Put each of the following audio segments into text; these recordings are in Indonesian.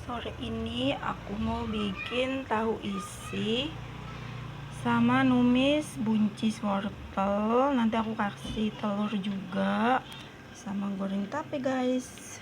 Sore ini aku mau bikin tahu isi sama numis buncis wortel. Nanti aku kasih telur juga sama goreng tape guys.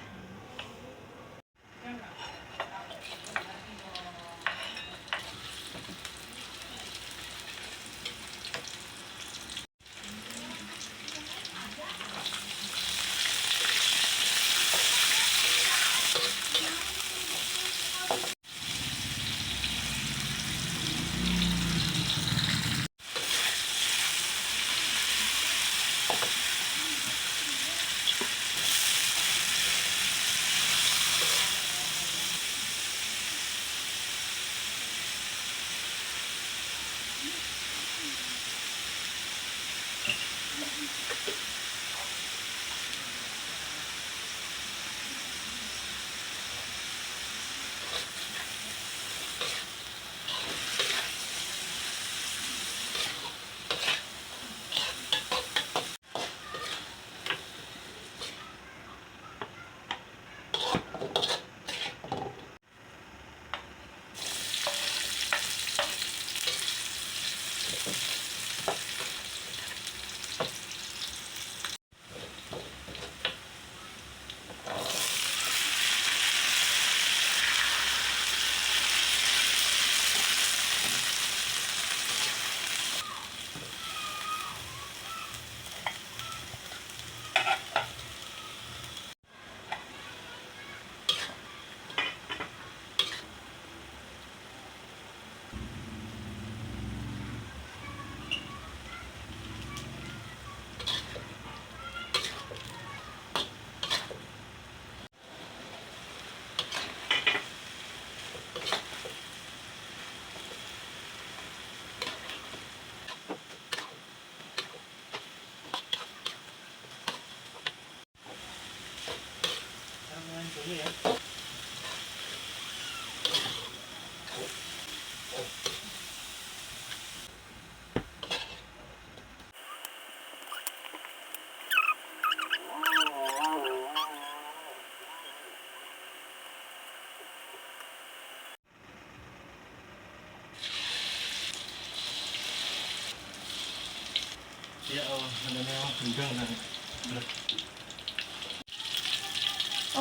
Ya Allah, ada yang gendang kan.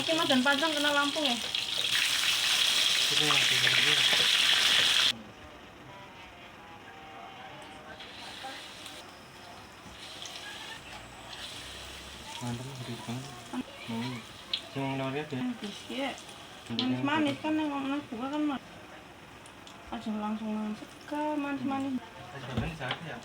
Oke mas, dan pasang kena lampu ya. Mantap gede banget. Yang nawarnya dia. Ya, manis-manis kan yang ngomong gua kan mas. Langsung manis-manis. Manis ya.